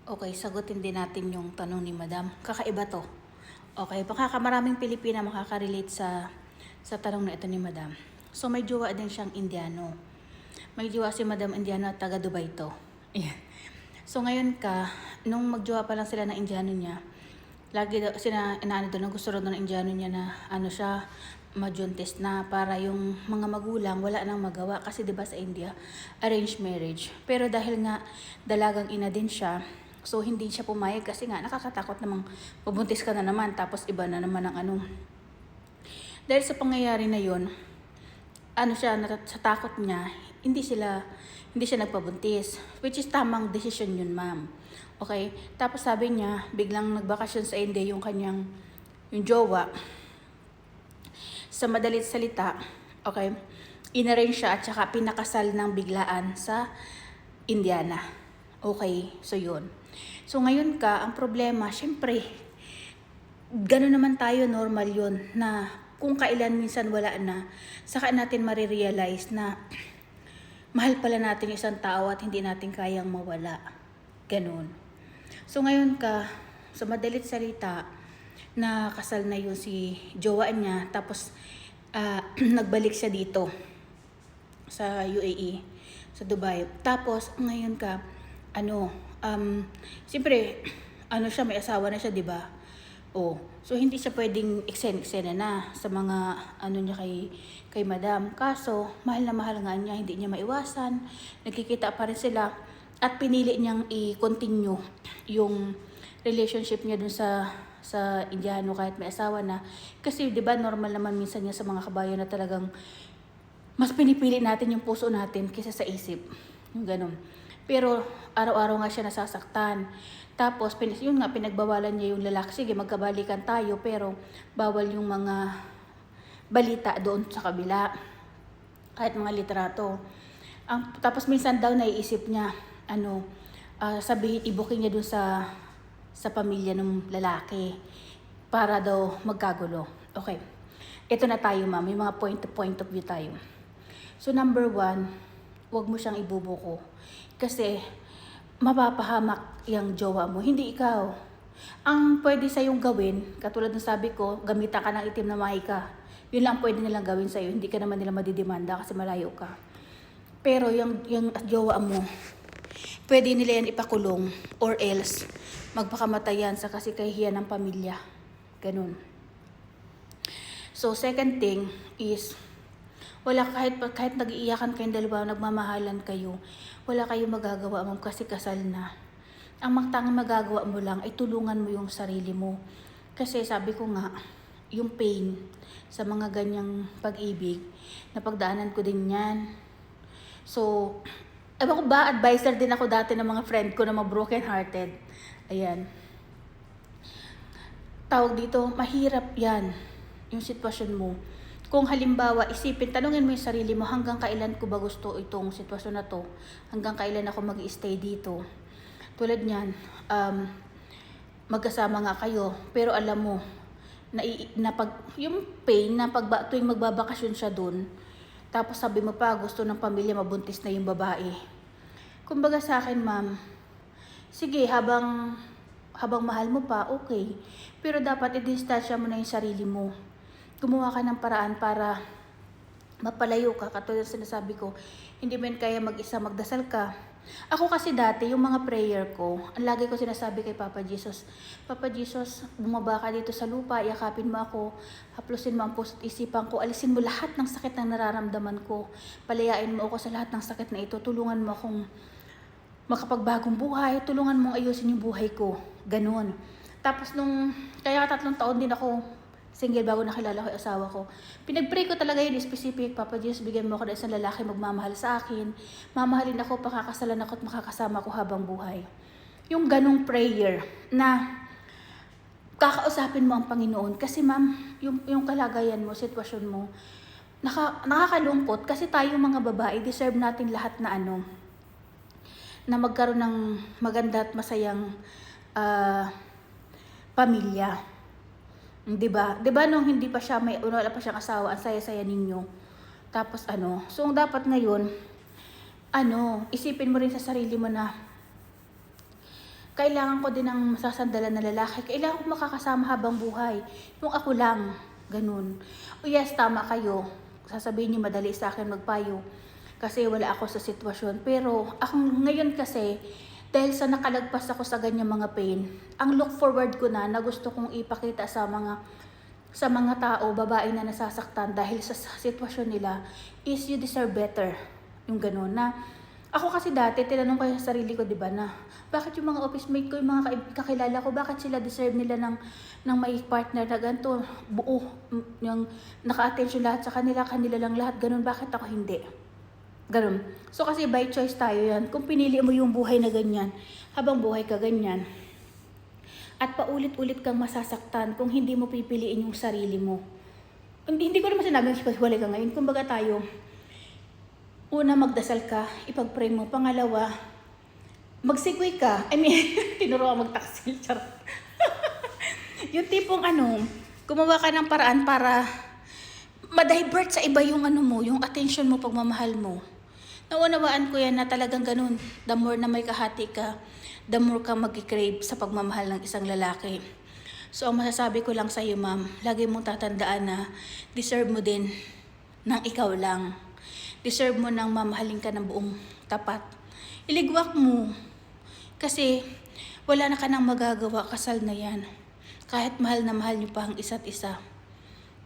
Okay, sagutin din natin yung tanong ni Madam. Kakaiba to. Okay, baka maraming Pilipina makaka-relate sa tanong na ito ni Madam. So may jowa din siyang Indiano. May jowa si Madam Indiano at taga Dubai to. Ayan. So ngayon nung magjowa pa lang sila ng Indiano niya, lagi daw inaano doon, gusto rin ng Indiano niya na ano siya, majuntis na para yung mga magulang wala nang magawa kasi 'di ba sa India arranged marriage. Pero dahil nga dalagang ina din siya, so hindi siya pumayag kasi nga nakakatakot namang pabuntis ka na naman tapos iba na naman ang ano. Dahil sa pangyayari na 'yon, ano siya sa takot niya, hindi siya nagpabuntis, which is tamang desisyon 'yun, ma'am. Okay? Tapos sabi niya, biglang nagbakasyon sa India yung jowa. Sa madalit salita, okay, inarrange siya at saka pinakasal ng biglaan sa Indiana. Okay, so yun. So ngayon ang problema, syempre, gano'n naman tayo, normal yun, na kung kailan minsan wala na, saka natin marirealize na mahal pala natin yung isang tao at hindi natin kayang mawala. Ganun. So ngayon sa madalit salita, kasal na yun si jowa niya, tapos nagbalik siya dito sa UAE, sa Dubai. Tapos ngayon siyempre, siya, may asawa na siya, di ba? Oh, so hindi siya pwedeng eksena na sa mga niya kay Madam. Kaso, mahal na mahal nga niya, hindi niya maiwasan. Nagkikita pa rin sila at pinili niyang i-continue yung relationship niya dun sa Indiano kahit may asawa na. Kasi 'di ba normal naman minsan niya sa mga kabayan na talagang mas pinipili natin yung puso natin kaysa sa isip. Yung ganun. Pero araw-araw nga siya nasasaktan. Tapos pinagbawalan niya yung lalaki. Sige, magkabalikan tayo, pero bawal yung mga balita doon sa kabila. Kahit mga litrato. Tapos minsan daw naiisip niya, sabihin, i-booking niya doon sa pamilya ng lalaki para daw magkagulo. Okay. Ito na tayo, ma'am. May mga point of view tayo. So number 1, huwag mo siyang ibubuko. Kasi mapapahamak yung jowa mo, hindi ikaw. Ang pwede sa'yong gawin, katulad ng sabi ko, gamitan ka ng itim na mahika. Yun lang pwede nilang gawin sa'yo. Hindi ka naman nila madidemanda kasi malayo ka. Pero yung jowa mo, pwede nila yan ipakulong or else magpakamatayan sa kasi kahihiyan ng pamilya. Ganun. So second thing is, kahit nag-iiyakan kayong dalawa, nagmamahalan kayo, wala kayong magagawa mo kasi kasal na. Ang tanging magagawa mo lang ay tulungan mo yung sarili mo. Kasi sabi ko nga, yung pain sa mga ganyang pag-ibig, napagdaanan ko din yan. So, ewan ko ba, advisor din ako dati ng mga friend ko na mga broken hearted. Ayan. Tawag dito, mahirap yan, yung sitwasyon mo. Kung halimbawa, tanungin mo yung sarili mo, hanggang kailan ko ba gusto itong sitwasyon na to? Hanggang kailan ako mag-i-stay dito? Tulad niyan, magkasama nga kayo, pero alam mo, yung pain na tuwing magbabakasyon siya dun, tapos sabi mo pa, gusto ng pamilya mabuntis na yung babae. Kumbaga sa akin, ma'am, sige, habang mahal mo pa, okay. Pero dapat i-distansya mo na yung sarili mo. Gumawa ka ng paraan para mapalayo ka. Katulad sinasabi ko, hindi mo kaya mag-isa, magdasal ka. Ako kasi dati, yung mga prayer ko, ang lagi ko sinasabi kay Papa Jesus, Papa Jesus, bumaba ka dito sa lupa, yakapin mo ako, haplusin mo ang puso't isipan ko, alisin mo lahat ng sakit na nararamdaman ko, palayain mo ako sa lahat ng sakit na ito, tulungan mo akong makapagbagong buhay, tulungan mong ayusin yung buhay ko. Ganun. Tapos kaya 3 taon din ako single bago nakilala ko yung asawa ko. Pinag-pray ko talaga yun, specific. Papa Diyos, bigyan mo ako ng isang lalaki magmamahal sa akin. Mamahalin ako, pakakasalan ako at makakasama ko habang buhay. Yung ganong prayer na kakausapin mo ang Panginoon. Kasi ma'am, yung kalagayan mo, sitwasyon mo, nakakalungkot kasi tayo mga babae, deserve natin lahat na na magkaroon ng maganda at masayang pamilya. 'Di ba? 'Di ba nung hindi pa siya wala pa siyang asawa, ang saya-saya ninyo. Tapos so dapat ngayon isipin mo rin sa sarili mo na kailangan ko din ng masasandalan na lalaki. Kailangan ko makakasama habang buhay. Yung ako lang, ganun. O yes, tama kayo. Sasabihin niyo madali sa akin magpayo kasi wala ako sa sitwasyon. Pero ako ngayon kasi, dahil sa nakalagpas ako sa ganyang mga pain, ang look forward ko na gusto kong ipakita sa mga tao, babae na nasasaktan dahil sa sitwasyon nila, is you deserve better. Yung ganun na, ako kasi dati, tinanong ko sa sarili ko, di ba, na bakit yung mga office mate ko, yung mga kakilala ko, bakit sila deserve nila ng may partner na ganito, buo, yung naka-attention lahat sa kanila, kanila lang lahat, ganun, bakit ako hindi? Ganun. So kasi by choice tayo yan. Kung pinili mo yung buhay na ganyan, habang buhay ka ganyan, at paulit-ulit kang masasaktan kung hindi mo pipiliin yung sarili mo. Hindi ko naman sinabing hiwalay ka ngayon. Kumbaga tayo, una, magdasal ka, ipag-pray mo. Pangalawa, mag-segue ka. I mean, tinuro ka mag-taksil. Charot. Yung tipong gumawa ka ng paraan para ma-divert sa iba yung yung attention mo, pagmamahal mo. Naunawaan ko yan na talagang ganun. The more na may kahati ka, the more ka mag-crave sa pagmamahal ng isang lalaki. So, ang masasabi ko lang sa iyo, ma'am, lagi mong tatandaan na deserve mo din ng ikaw lang. Deserve mo nang mamahalin ka ng buong tapat. Iligwak mo. Kasi wala na ka nang magagawa, kasal na yan. Kahit mahal na mahal niyo pa ang isa't isa.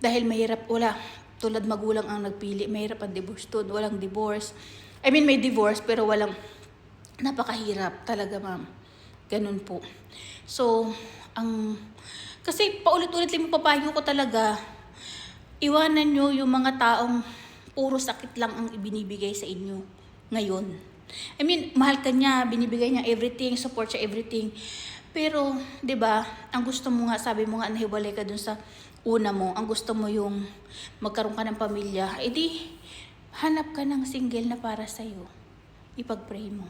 Dahil mahirap, tulad magulang ang nagpili, mahirap ang divorce doon, walang divorce. I mean, may divorce pero walang, napakahirap talaga, ma'am. Ganun po. So, kasi paulit-ulit lang papayo ko talaga, iwanan nyo yung mga taong puro sakit lang ang ibinibigay sa inyo ngayon. I mean, mahal ka niya, binibigay niya everything, support siya everything. Pero, 'di ba, ang gusto mo nga, sabi mo nga nahiwalay ka dun sa una mo, ang gusto mo yung magkaroon ka ng pamilya, edi hanap ka ng single na para sa iyo. Ipag-pray mo.